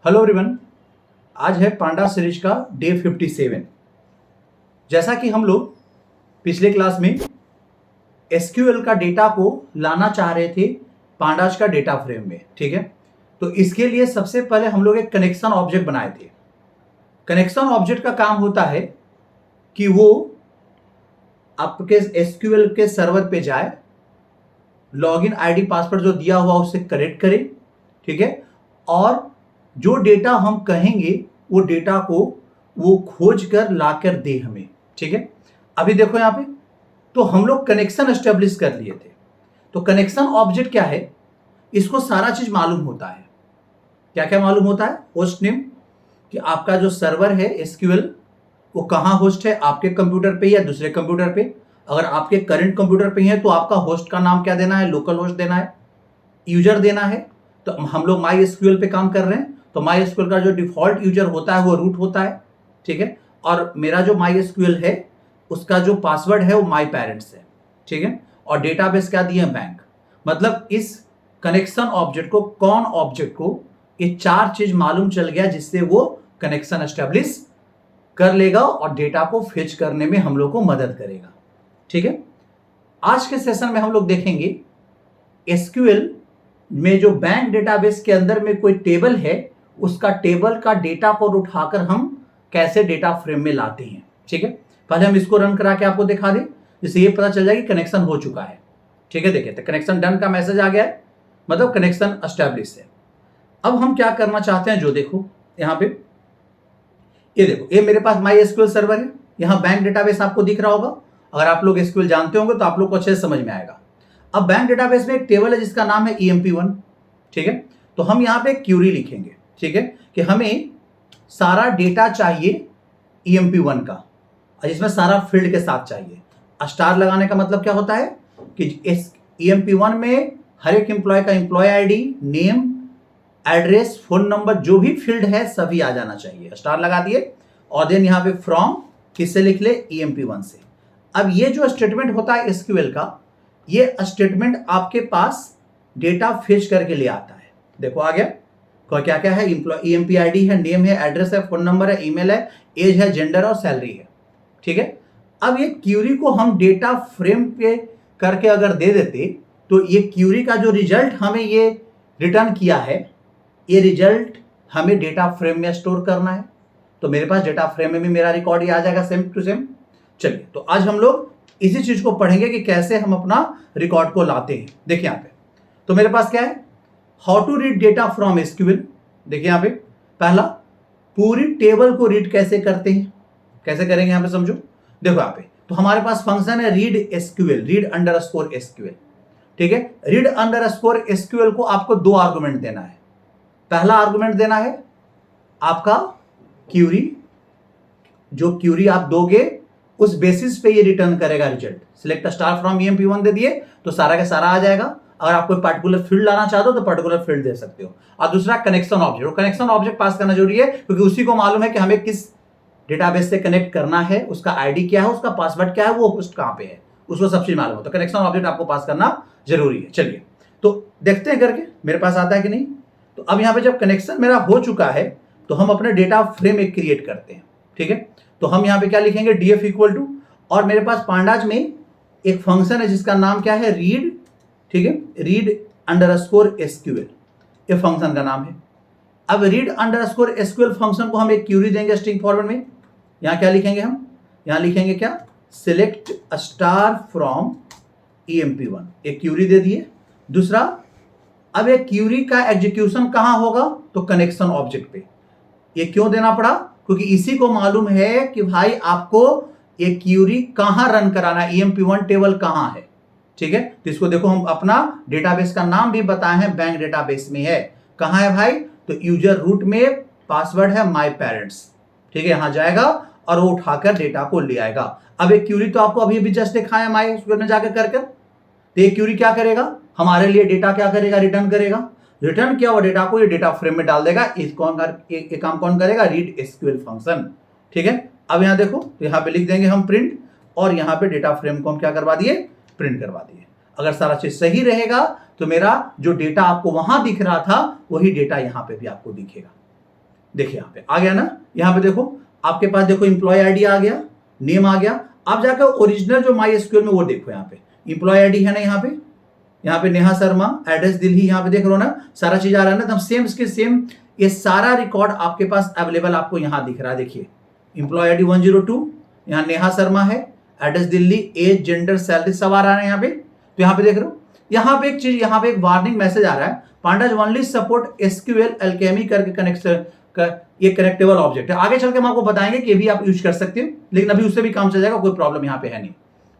Hello everyone. आज है पांडा series का डे 57। जैसा कि हम लोग पिछले क्लास में एसक्यूएल का डेटा को लाना चाह रहे थे पांडाज का डेटा फ्रेम में, ठीक है। तो इसके लिए सबसे पहले हम लोग एक कनेक्शन ऑब्जेक्ट बनाए थे। कनेक्शन ऑब्जेक्ट का काम होता है कि वो आपके एसक्यूएल के सर्वर पे जाए, लॉगिन आईडी पासवर्ड जो दिया हुआ उससे कनेक्ट करे, ठीक है, और जो डेटा हम कहेंगे वो डेटा को वो खोज कर लाकर दे हमें, ठीक है। अभी देखो यहां पे तो हम लोग कनेक्शन एस्टेब्लिश कर लिए थे। तो कनेक्शन ऑब्जेक्ट क्या है, इसको सारा चीज मालूम होता है। क्या क्या मालूम होता है? होस्ट नेम, कि आपका जो सर्वर है एसक्यूएल वो कहां होस्ट है, आपके कंप्यूटर पे या दूसरे कंप्यूटर पे। अगर आपके करंट कंप्यूटर पे है तो आपका होस्ट का नाम क्या देना है, लोकल होस्ट देना है, यूजर देना है। तो हम लोग माई एसक्यूएल पे काम कर रहे हैं, तो माई एसक्यूएल का जो डिफॉल्ट यूजर होता है वो रूट होता है, ठीक है। और मेरा जो माई एसक्यूएल है उसका जो पासवर्ड है वो माई पेरेंट्स है, ठीक है। और डेटाबेस क्या दिए, बैंक। मतलब इस कनेक्शन ऑब्जेक्ट को, कौन ऑब्जेक्ट को ये चार चीज मालूम चल गया जिससे वो कनेक्शन एस्टेब्लिश कर लेगा और डेटा को फेच करने में हम लोग को मदद करेगा, ठीक है। आज के सेशन में हम लोग देखेंगे एसक्यूएल में जो बैंक डेटाबेस के अंदर में कोई टेबल है उसका टेबल का डेटा को उठाकर हम कैसे डेटा फ्रेम में लाते हैं, ठीक है। पहले हम इसको रन करा के आपको दिखा दें जिससे ये पता चल जाए कि कनेक्शन हो चुका है, ठीक है। देखिए तो कनेक्शन डन का मैसेज आ गया है, मतलब कनेक्शन एस्टेब्लिश है। अब हम क्या करना चाहते हैं, जो देखो यहां पे, ये देखो, ये मेरे पास माई एसक्यूएल सर्वर है, यहां बैंक डेटाबेस आपको दिख रहा होगा। अगर आप लोग एसक्यूएल जानते होंगे तो आप लोग को अच्छे से समझ में आएगा। अब बैंक डेटाबेस में एक टेबल है जिसका नाम है EMP1, ठीक है। तो हम यहां पे क्यूरी लिखेंगे, ठीक है, कि हमें सारा डेटा चाहिए EMP1 का, जिसमें सारा फील्ड के साथ चाहिए। स्टार लगाने का मतलब क्या होता है कि इस EMP1 में हर एक एम्प्लॉय का employ ID, name, address, phone number, जो भी फील्ड है सभी आ जाना चाहिए। स्टार लगा दिए और देन यहां पे फ्रॉम किससे लिख ले, EMP1 से। अब ये जो स्टेटमेंट होता है एसक्यूएल का, ये स्टेटमेंट आपके पास डेटा फेच करके ले आता है। देखो आ गया, क्या क्या है, EMP आईडी है, नेम है, एड्रेस है, फोन नंबर है, ईमेल है, एज है, जेंडर और सैलरी है, ठीक है। अब ये क्यूरी को हम डेटा फ्रेम पे करके अगर दे देते तो ये क्यूरी का जो रिजल्ट हमें ये रिटर्न किया है, ये रिजल्ट हमें डेटा फ्रेम में स्टोर करना है। तो मेरे पास डेटा फ्रेम में भी मेरा रिकॉर्ड ही आ जाएगा सेम टू सेम। चलिए तो आज हम लोग इसी चीज को पढ़ेंगे कि कैसे हम अपना रिकॉर्ड को लाते हैं। देखिए यहां पे तो मेरे पास क्या है, how to read data from SQL. देखिए यहां पे पहला, पूरी टेबल को रीड कैसे करते हैं, कैसे करेंगे यहां पे समझो। देखो यहां पे तो हमारे पास फंक्शन है read SQL, read underscore SQL, ठीक है। रीड अंडरस्कोर एसक्यूएल को आपको दो आर्गुमेंट देना है। पहला आर्गुमेंट देना है आपका क्यूरी, जो क्यूरी आप दोगे उस बेसिस पे ये रिटर्न करेगा result. Select star from EMP1 दे दिए तो सारा का सारा आ जाएगा। अगर आप कोई पर्टिकुलर फील्ड लाना चाहते हो तो पर्टिकुलर फील्ड दे सकते हो। और दूसरा कनेक्शन ऑब्जेक्ट, कनेक्शन ऑब्जेक्ट पास करना जरूरी है क्योंकि उसी को मालूम है कि हमें किस डेटाबेस से कनेक्ट करना है, उसका आईडी क्या है, उसका पासवर्ड क्या है, वो होस्ट कहां पे है, उसको सब चीज मालूम है। तो कनेक्शन ऑब्जेक्ट आपको पास करना जरूरी है। चलिए तो देखते हैं करके मेरे पास आता है कि नहीं। तो अब यहां पे जब कनेक्शन मेरा हो चुका है तो हम अपने डेटा फ्रेम एक क्रिएट करते हैं, ठीक है। तो हम यहां पे क्या लिखेंगे, DF इक्वल टू, और मेरे पास पांडाज में एक फंक्शन है जिसका नाम क्या है, रीड, ठीक है, रीड अंडरस्कोर एसक्यूएल, ये फंक्शन का नाम है। अब रीड अंडरस्कोर एसक्यूएल फंक्शन को हम एक क्यूरी देंगे स्ट्रिंग फॉर्मेट में। यहां क्या लिखेंगे हम, यहां लिखेंगे क्या, सिलेक्ट स्टार फ्रॉम EMP1, एक क्यूरी दे दिए। दूसरा, अब एक क्यूरी का एग्जीक्यूशन कहां होगा, तो कनेक्शन ऑब्जेक्ट पे। ये क्यों देना पड़ा, क्योंकि इसी को मालूम है कि भाई आपको ये क्यूरी कहां रन कराना है, EMP1 टेबल कहां है, ठीक है। तो इसको देखो हम अपना डेटाबेस का नाम भी बताए हैं, बैंक डेटाबेस में है। कहां है भाई, तो यूजर रूट में पासवर्ड है माई पेरेंट्स, ठीक है। यहां जाएगा और वो उठाकर डेटा को ले आएगा। अब एक क्यूरी तो आपको अभी भी जस्ट दिखाया माई एसक्यूएल में जाकर कर, तो ये क्यूरी क्या करेगा, हमारे लिए डेटा क्या करेगा, रिटर्न करेगा। रिटर्न किया हुआ डेटा को ये डेटा फ्रेम में डाल देगा। ये काम कौन करेगा, रीड एसक्यूएल फंक्शन, ठीक है। अब यहां देखो तो यहां पे लिख देंगे हम प्रिंट, और यहां पे डेटा फ्रेम को हम क्या करवा दिए, प्रिंट करवा दिए। अगर सारा चीज सही रहेगा तो मेरा जो डेटा आपको वहां दिख रहा था वही डेटा यहां पे भी आपको दिखेगा, देखिए यहाँ पे आ गया ना, यहाँ पे देखो आपके पास देखो एम्प्लॉय आईडी आ गया, नेम आ गया। आप जाकर ओरिजिनल जो माई एसक्यूएल में वो देखो, यहाँ पे एम्प्लॉय आईडी है ना, यहाँ पे नेहा शर्मा, एड्रेस दिल्ली, यहाँ पे देख रहे हो ना, सारा चीज आ रहा है ना, तो सेम इसके सेम ये सारा रिकॉर्ड आपके पास अवेलेबल आपको यहाँ दिख रहा है। देखिए एम्प्लॉय आईडी 102, यहाँ नेहा शर्मा है, address Delhi, age, gender, salary सब आ रहा है यहाँ पे। तो यहाँ पे देख रहे हो, यहाँ पे एक चीज, यहाँ पे एक वार्निंग मैसेज आ रहा है, pandas only support SQL alchemy करके ये कनेक्टेबल ऑब्जेक्ट है। आगे चल के हम आपको बताएंगे कि भी आप यूज कर सकते हो, लेकिन अभी उससे भी काम चल जाएगा, कोई प्रॉब्लम यहाँ पे है नहीं।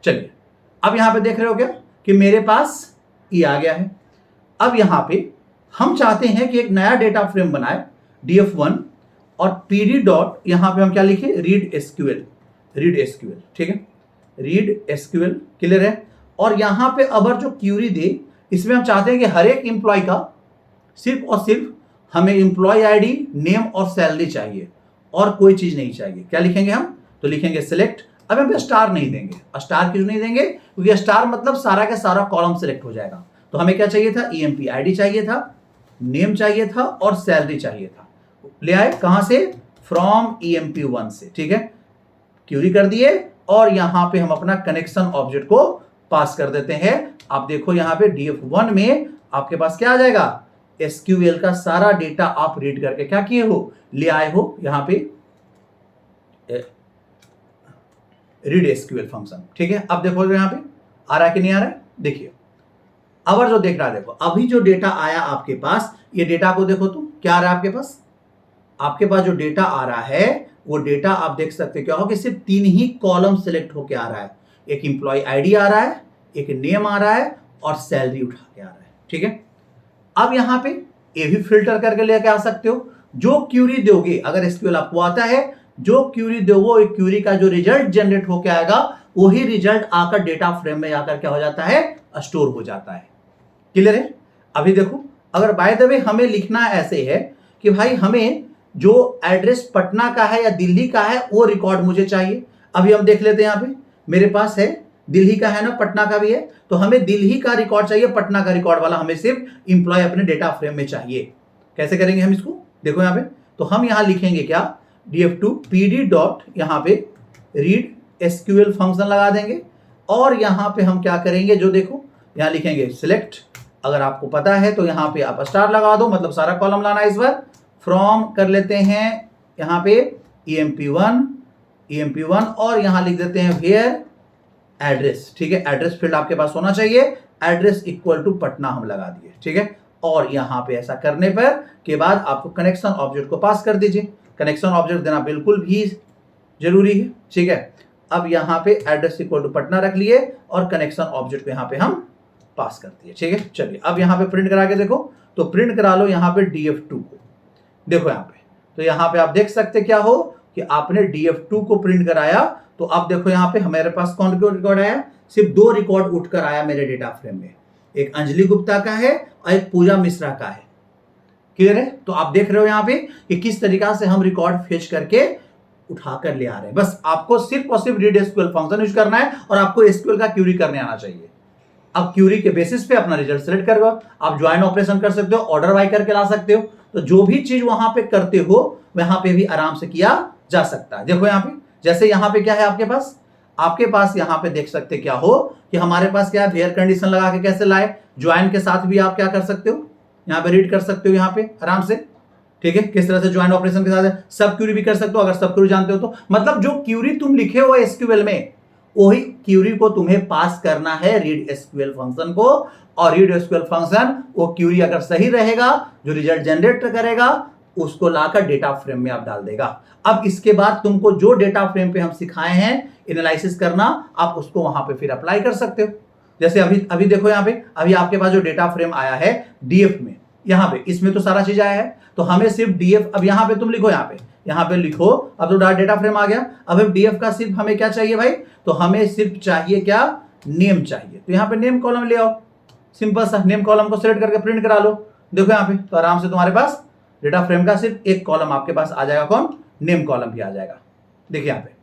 चलिए अब यहाँ पे देख रहे हो क्या कि मेरे पास ये आ गया है। अब यहाँ पे हम चाहते हैं कि एक नया डेटा फ्रेम बनाए df1 और pd डॉट, यहाँ पे हम क्या लिखे, रीड एसक्यूएल, ठीक है, रीड एसक्यूएल, क्लियर है। और यहाँ पे अबर जो क्यूरी दे, इसमें हम चाहते हैं कि हर एक एम्प्लॉय का सिर्फ और सिर्फ हमें एम्प्लॉय आईडी, नेम और सैलरी चाहिए, और कोई चीज नहीं चाहिए। क्या लिखेंगे हम, तो लिखेंगे सिलेक्ट। अब हम स्टार नहीं देंगे, स्टार क्यों नहीं देंगे, क्योंकि स्टार मतलब सारा का सारा कॉलम सिलेक्ट हो जाएगा। तो हमें क्या चाहिए था, ईएमपी आईडी चाहिए था, नेम चाहिए था और सैलरी चाहिए था। ले आए कहां से, फ्रॉम EMP1 से, ठीक है, क्यूरी कर दिए और यहां पे हम अपना कनेक्शन ऑब्जेक्ट को पास कर देते हैं। आप देखो यहाँ पे df1 में आपके पास क्या आ जाएगा, एसक्यूएल का सारा डेटा आप रीड करके क्या किए हो, ले आए हो यहाँ पे रीड एसक्यूएल फंक्शन, ठीक है। अब देखो यहाँ पे आ रहा है कि नहीं आ रहा है, देखिए अब जो देख रहा है, देखो अभी जो डेटा आया आपके पास, ये डेटा को देखो तो क्या आ रहा है आपके पास जो डेटा आ रहा है वो डेटा आप देख सकते क्या हो कि सिर्फ 3 ही कॉलम सिलेक्ट होके आ रहा है। एक एम्प्लॉय आईडी आ रहा है, एक नेम आ रहा है और सैलरी उठा के आ रहा है, ठीक है। अब यहाँ पे ये भी फिल्टर करके लेके आ सकते हो। जो क्यूरी दोगे, अगर एसक्यूएल आपको आता है, जो क्यूरी दोगे, क्यूरी का जो रिजल्ट जनरेट होके आएगा, वही रिजल्ट आकर डेटा फ्रेम में आकर क्या हो जाता है, स्टोर हो जाता है। क्लियर है। अभी देखो, अगर बाय द वे हमें लिखना ऐसे है कि भाई हमें जो एड्रेस पटना का है या दिल्ली का है वो रिकॉर्ड मुझे चाहिए। अभी हम देख लेते हैं, यहाँ पे मेरे पास है दिल्ली का है ना, पटना का भी है, तो हमें दिल्ली का रिकॉर्ड चाहिए, पटना का रिकॉर्ड वाला हमें सिर्फ इंप्लॉय अपने डेटा फ्रेम में चाहिए। कैसे करेंगे हम इसको, देखो यहाँ पे, तो हम यहाँ लिखेंगे क्या, df2 pd डॉट, यहाँ पे रीड एसक्यूएल फंक्शन लगा देंगे और यहाँ पे हम क्या करेंगे, जो देखो यहाँ लिखेंगे सिलेक्ट। अगर आपको पता है तो यहाँ पे आप स्टार लगा दो, मतलब सारा कॉलम लाना है। इस बार फ्रॉम कर लेते हैं यहाँ पे EMP1 और यहाँ लिख देते हैं वेयर एड्रेस, ठीक है, एड्रेस फील्ड आपके पास होना चाहिए, एड्रेस इक्वल टू पटना हम लगा दिए, ठीक है। और यहाँ पे ऐसा करने पर के बाद आपको कनेक्शन ऑब्जेक्ट को पास कर दीजिए। कनेक्शन ऑब्जेक्ट देना बिल्कुल भी जरूरी है, ठीक है। अब यहाँ पे एड्रेस इक्वल टू पटना रख लिए और कनेक्शन ऑब्जेक्ट को यहाँ पे हम पास कर दिए, ठीक है। चलिए अब यहाँ पे प्रिंट करा के देखो, तो प्रिंट करा लो यहाँ पे df2 को, देखो यहाँ पे, तो यहाँ पे आप देख सकते क्या हो कि आपने df2 को प्रिंट कराया, तो अब देखो यहाँ पे हमारे पास कौन कौन रिकॉर्ड आया, सिर्फ 2 रिकॉर्ड उठकर आया मेरे डेटा फ्रेम में, एक अंजलि गुप्ता का है और एक पूजा मिश्रा का है। क्लियर है। तो आप देख रहे हो यहाँ पे कि किस तरीका से हम रिकॉर्ड फेच करके उठाकर ले आ रहे हैं। बस आपको सिर्फ और सिर्फ रीड एसक्यूएल फंक्शन यूज करना है और आपको एसक्यूएल का क्यूरी करने आना चाहिए। अब क्यूरी के बेसिस पे अपना रिजल्ट सेलेक्ट करो, आप ज्वाइन ऑपरेशन कर सकते हो, ऑर्डर बाय करके ला सकते हो, तो जो भी चीज वहां पे करते हो वहां पे भी आराम से किया जा सकता है। देखो यहाँ पे, जैसे यहाँ पे क्या है आपके पास यहाँ पे देख सकते क्या हो कि हमारे पास क्या है, वेयर कंडीशन लगा के कैसे लाए, ज्वाइन के साथ भी आप क्या कर सकते हो, यहाँ पे रीड कर सकते हो यहाँ पे आराम से, ठीक है। किस तरह से ज्वाइन ऑपरेशन के साथ सब क्यूरी भी कर सकते हो, अगर सब क्यूरी जानते हो तो, मतलब जो क्यूरी तुम लिखे हो एसक्यूएल में वही क्यूरी को तुम्हें पास करना है रीड एसक्यूएल फंक्शन को, और रीड एसक्यूएल फंक्शन वो क्यूरी अगर सही रहेगा, जो रिजल्ट जनरेट करेगा उसको लाकर डेटा फ्रेम में आप डाल देगा। अब इसके बाद तुमको जो डेटा फ्रेम पे हम सिखाए हैं एनालिसिस करना, आप उसको वहां पे फिर अप्लाई कर सकते हो। जैसे अभी देखो यहाँ पे, अभी आपके पास जो डेटा फ्रेम आया है डीएफ में, यहाँ पे इसमें तो सारा चीज आया है, तो हमें सिर्फ डीएफ, अब यहाँ पे तुम लिखो, यहाँ पे लिखो, अब तो डेटा फ्रेम आ गया। अब डीएफ का सिर्फ हमें क्या चाहिए भाई, तो हमें सिर्फ चाहिए क्या, नेम चाहिए। तो यहाँ पे नेम कॉलम ले आओ, सिंपल सा नेम कॉलम को सिलेक्ट करके प्रिंट करा लो। देखो यहाँ पे तो आराम से तुम्हारे पास डेटा फ्रेम का सिर्फ एक कॉलम आपके पास आ जाएगा, कौन, नेम कॉलम भी आ जाएगा। देखिए यहाँ पे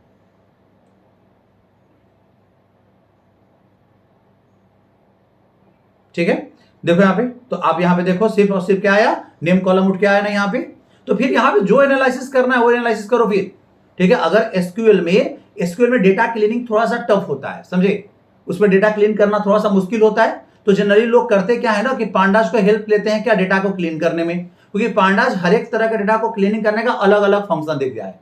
ठीक है, देखो यहाँ पे, तो आप यहाँ पे देखो सिर्फ और सिर्फ क्या आया, नेम कॉलम उठ के आया ना यहाँ पे। तो फिर यहां पे जो एनालिसिस करना है वो एनालिसिस करो फिर, ठीक है। अगर एसक्यूएल में डेटा क्लीनिंग थोड़ा सा टफ होता है, समझे, उसमें डेटा क्लीन करना थोड़ा सा मुश्किल होता है, तो जनरली लोग करते क्या है ना कि पांडास को हेल्प लेते हैं क्या डेटा को क्लीन करने में, क्योंकि पांडास हर एक तरह के डेटा को क्लीनिंग करने का अलग अलग फंक्शन देख जाए,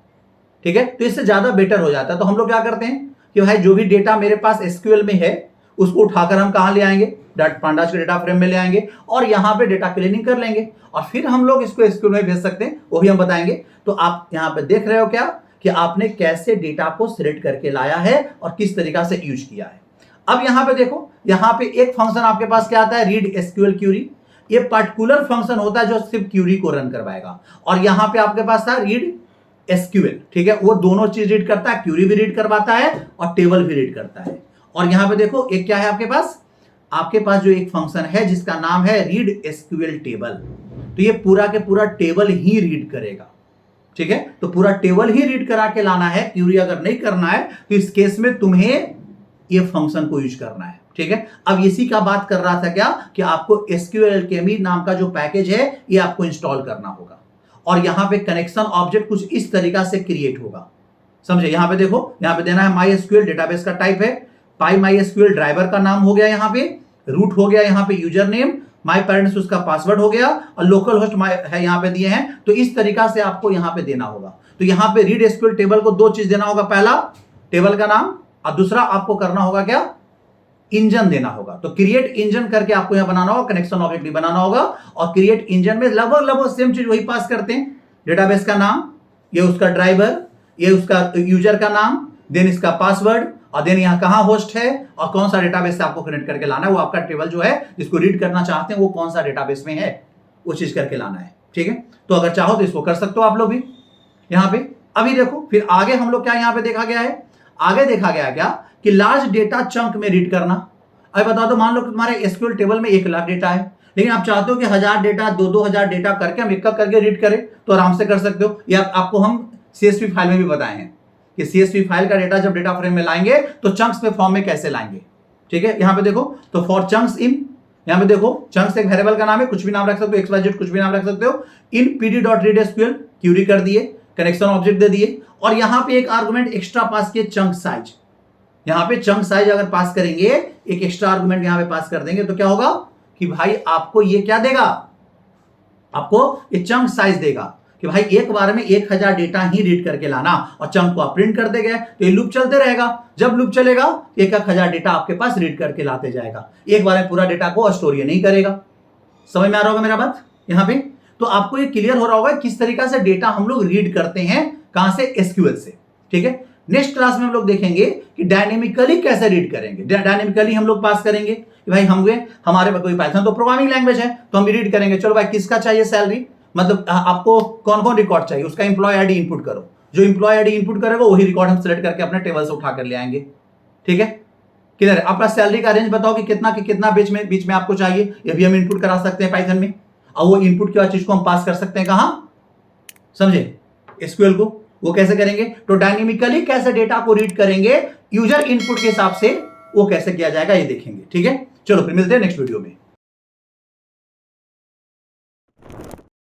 ठीक है। तो इससे ज्यादा बेटर हो जाता है। तो हम लोग क्या करते हैं कि भाई जो भी डेटा मेरे पास एसक्यूएल में है उसको उठाकर हम कहां ले आएंगे, पांडास के डेटा फ्रेम में ले आएंगे और यहां पे डेटा क्लीनिंग कर लेंगे और फिर हम लोग इसको एसक्यूएल में भेज सकते हैं, वो भी हम बताएंगे। तो आप यहां पे देख रहे हो क्या कि आपने कैसे डेटा को सिलेक्ट करके लाया है और किस तरीका से यूज किया है। अब यहां पे देखो, यहां पे एक फंक्शन आपके पास क्या आता है, रीड एसक्यूएल क्यूरी। ये पर्टिकुलर फंक्शन होता है जो सिर्फ क्यूरी को रन करवाएगा। और यहां पे आपके पास था रीड एसक्यूएल, ठीक है, वो दोनों चीज रीड करता है, क्यूरी भी रीड करवाता है और टेबल भी रीड करता है। और यहां पे देखो एक क्या है आपके पास जो एक फंक्शन है जिसका नाम है रीड एसक्यूएल टेबल। तो ये पूरा के पूरा टेबल ही रीड करेगा, ठीक है। तो पूरा टेबल ही रीड करा के लाना है, क्यूरी अगर नहीं करना है तो इस केस में तुम्हें ये फंक्शन को यूज करना है, ठीक है। अब इसी का बात कर रहा था क्या कि आपको एसक्यूएल अल्केमी नाम का जो पैकेज है ये आपको इंस्टॉल करना होगा और यहां पे कनेक्शन ऑब्जेक्ट कुछ इस तरीका से क्रिएट होगा, समझे। यहां पे देखो, यहां पे देना है माई एसक्यूएल, डेटाबेस का टाइप है पाई माई एसक्यूएल, ड्राइवर का नाम हो गया, यहां पे रूट हो गया, यहां पे यूजर नेम, माई पेरेंट्स उसका पासवर्ड हो गया और लोकल होस्ट है यहां पे दिए हैं। तो इस तरीका से आपको यहां पे देना होगा। तो यहां पे रीड एसक्यूएल टेबल को दो चीज देना होगा, पहला टेबल का नाम और दूसरा आपको करना होगा क्या, इंजन देना होगा। तो क्रिएट इंजन करके आपको यहां बनाना होगा, कनेक्शन ऑब्जेक्ट भी बनाना होगा और क्रिएट इंजन में लगभग सेम चीज वही पास करते हैं, डेटाबेस का नाम, ये उसका ड्राइवर, ये उसका यूजर का नाम, देन इसका पासवर्ड और देन यहां कहां होस्ट है और कौन सा डेटाबेस से आपको कनेक्ट करके लाना है, वो आपका टेबल जो है जिसको रीड करना चाहते हैं वो कौन सा डेटाबेस में है वो चीज करके लाना है, ठीक है। तो अगर चाहो तो इसको कर सकते हो आप लोग भी यहां पे। अभी देखो फिर आगे हम लोग क्या यहां पे देखा गया है, आगे देखा गया क्या कि लार्ज डेटा चंक में रीड करना। अभी बता दो, मान लो कि तुम्हारे एसक्यूएल टेबल में 1,00,000 डेटा है, लेकिन आप चाहते हो कि 1000 डेटा 2,000 डेटा करके हम एक करके रीड करें, तो आराम से कर सकते हो। या आपको हम सीएसवी फाइल में भी बताए हैं कि सीएसवी फाइल का डेटा जब डेटा फ्रेम में लाएंगे तो चंक्स में फॉर्म में कैसे लाएंगे, ठीक है। यहां पे देखो, तो फॉर चंक्स इन, यहां पे देखो चंक्स एक वेरिएबल का नाम है, कुछ भी नाम रख सकते हो, XYZ कुछ भी नाम रख सकते हो। इन pd.readSQL क्यूरी कर दिए, कनेक्शन ऑब्जेक्ट दे दिए और यहां पे एक आर्गुमेंट एक्स्ट्रा पास किए, चंक साइज। यहां पे चंक साइज अगर पास करेंगे, एक एक्स्ट्रा आर्गुमेंट यहां पे पास कर देंगे तो क्या होगा कि भाई आपको ये क्या देगा, आपको ये चंक साइज देगा कि भाई एक बार में 1000 डेटा ही रीड करके लाना और चंक को आप प्रिंट कर देंगे। तो ये लूप चलते रहेगा, जब लूप चलेगा 1000 डेटा आपके पास रीड करके लाते जाएगा, एक बार में पूरा डेटा को स्टोर नहीं करेगा। समझ में आ रहा होगा मेरा बात यहां पे। तो आपको ये क्लियर हो रहा होगा किस तरीका से डेटा हम लोग रीड करते हैं, कहां से, एसक्यूएल से, ठीक है। नेक्स्ट क्लास में हम लोग देखेंगे कि डायनेमिकली कैसे रीड करेंगे। डायनेमिकली हम लोग पास करेंगे कि भाई हमारे कोई पाइथन तो प्रोग्रामिंग लैंग्वेज है तो हम रीड करेंगे, चलो भाई किसका चाहिए सैलरी, मतलब आपको कौन कौन रिकॉर्ड चाहिए, उसका इंप्लॉय आईडी इनपुट करो, जो इंप्लॉय आईडी इनपुट करेगा वही रिकॉर्ड हम सेलेक्ट करके अपने टेबल से उठा कर ले आएंगे, ठीक है। क्लियर है। आपका सैलरी का रेंज बताओ कि कितना बीच में आपको चाहिए, ये भी हम इनपुट करा सकते हैं पाइथन में और वो इनपुट की चीज को हम पास कर सकते हैं कहां, समझे, एसक्यूएल को। वो कैसे करेंगे, तो डायनेमिकली कैसे डेटा को रीड करेंगे यूजर इनपुट के हिसाब से, वो कैसे किया जाएगा ये देखेंगे, ठीक है। चलो फिर मिलते हैं नेक्स्ट वीडियो में।